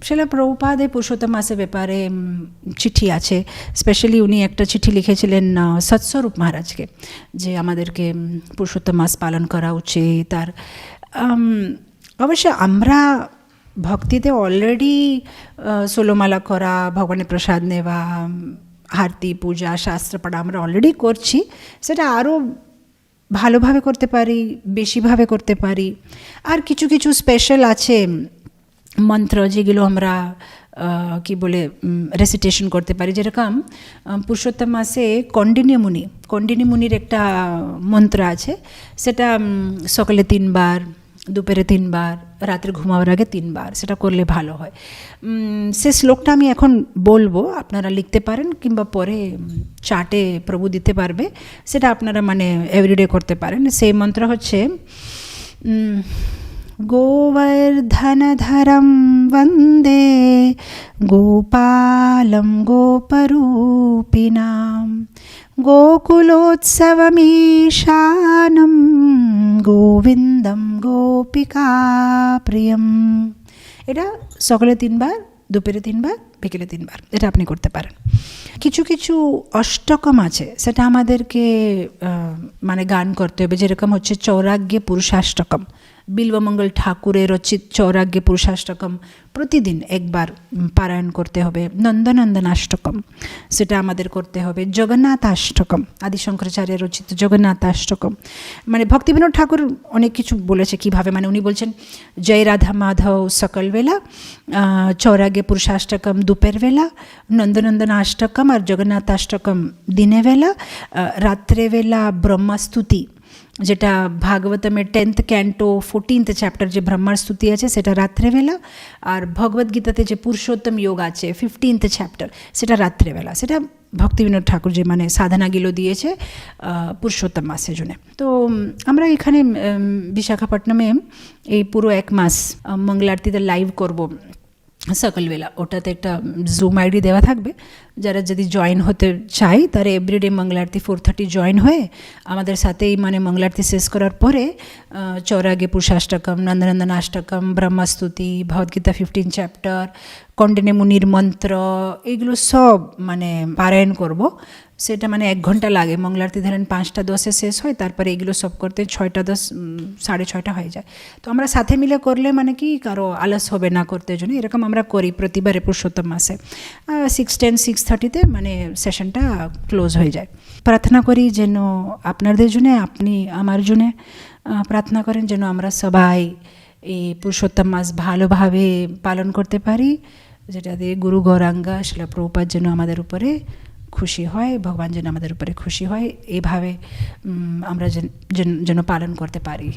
শিলা প্রভুপাদ এই পুরুষোত্তম মাসের ব্যাপারে চিঠি আছে, স্পেশালি উনি একটা চিঠি লিখেছিলেন সৎস্বরূপ মহারাজকে, যে আমাদেরকে পুরুষোত্তম মাস পালন করা উচিত। আর অবশ্য আমরা ভক্তিতে অলরেডি ষোলমালা করা, ভগবানের প্রসাদ নেওয়া, আরতি, পূজা, শাস্ত্র পড়া আমরা অলরেডি করছি। সেটা আরও ভালোভাবে করতে পারি, বেশিভাবে করতে পারি। আর কিছু কিছু স্পেশাল আছে মন্ত্র, যেগুলো আমরা কি বলে রেসিটেশন করতে পারি। যেরকম পুরুষোত্তম মাসে কণ্ডিনী মুনির একটা মন্ত্র আছে, সেটা সকালে 3 বার, দুপুরে 3 বার, রাত্রে ঘুমাবার আগে 3 বার, সেটা করলে ভালো হয়। সে শ্লোকটা আমি এখন বলবো, আপনারা লিখতে পারেন কিংবা পরে চার্টে প্রভু দিতে পারবে, সেটা আপনারা মানে এভরিডে করতে পারেন। সেই মন্ত্র হচ্ছে গোবর্ধনধরম বন্দে গোপালম গোপরূপিণাম গোকুলোৎসবমীশানম গোবিন্দম গোপিকা প্রিয়ম। এটা সকালে 3 বার, দুপুরে 3 বার, বিকেলে 3 বার, এটা আপনি করতে পারেন। কিছু কিছু অষ্টকম আছে, সেটা আমাদেরকে মানে গান করতে হবে। যেরকম হচ্ছে চৌরাগ্যে পুরুষাষ্টকম, বিল্বমঙ্গল ঠাকুরের রচিত চৌরাগ্যে পুরুষাষ্টকম প্রতিদিন একবার পারায়ণ করতে হবে। নন্দনন্দনাষ্টকম, সেটা আমাদের করতে হবে। জগন্নাথাষ্টকম, আদি শঙ্করাচার্যের রচিত জগন্নাথাষ্টকম। মানে ভক্তিবিনোদ ঠাকুর অনেক কিছু বলেছে কিভাবে, মানে উনি বলছেন জয় রাধা মাধব সকালবেলা, চৌরাগ্যে পুরুষাষ্টকম দুপুর বেলা, নন্দনন্দনাষ্টকম আর জগন্নাথাষ্টকম দিনের বেলা, রাত্রেবেলা ব্রহ্মাস্তুতি, যেটা ভাগবতমের 10th ক্যান্টো 14th চ্যাপ্টার যে ব্রহ্মার স্তুতি আছে সেটা রাত্রেবেলা, আর ভগবদ্গীতাতে যে পুরুষোত্তম যোগ আছে 15th চ্যাপ্টার, সেটা রাত্রেবেলা। সেটা ভক্তিবিনোদ ঠাকুর যে মানে সাধনাগুলো দিয়েছে পুরুষোত্তম মাসের জন্য। তো আমরা এখানে বিশাখাপট্টনমে এই পুরো 1 মাস মঙ্গলারতিতে লাইভ করব সকালবেলা। ওটাতে একটা জুম আইডি দেওয়া থাকবে, যারা যদি জয়েন হতে চাই তারা এভরিডে মঙ্গলারতি 4:30 জয়েন হয়ে আমাদের সাথেই মানে মঙ্গলারতি শেষ করার পরে চৌরাগ্যে পুরুষাষ্টকম, নন্দনন্দনাষ্টকম, ব্রহ্মস্তুতি, ভগবদ্গীতা 15 চ্যাপ্টার, কণ্ডিনী মুনির মন্ত্র, এগুলো সব মানে পারায়ণ করব। সেটা মানে 1 ঘন্টা লাগে। মঙ্গলারতি ধরেন 5:10 শেষ হয়, তারপরে এগুলো সব করতে 6:10, 6:30 হয়ে যায়। তো আমরা সাথে মিলে করলে মানে কি কারো আলস হবে না করতে জন্য, এরকম আমরা করি প্রতিবারে পুরুষোত্তম মাসে। 6:10, 6:30 মানে সেশনটা ক্লোজ হয়ে যায়। প্রার্থনা করি যেন আপনাদের জন্য, আপনি আমার জন্য প্রার্থনা করেন যেন আমরা সবাই এই পুরুষোত্তম মাস ভালোভাবে পালন করতে পারি, যেটা দিয়ে গুরু গৌরাঙ্গা শিলা প্রভুপাদ যেন আমাদের উপরে খুশি হয়, ভগবান যেন আমাদের উপরে খুশি হয়, এইভাবে আমরা যেন পালন করতে পারি।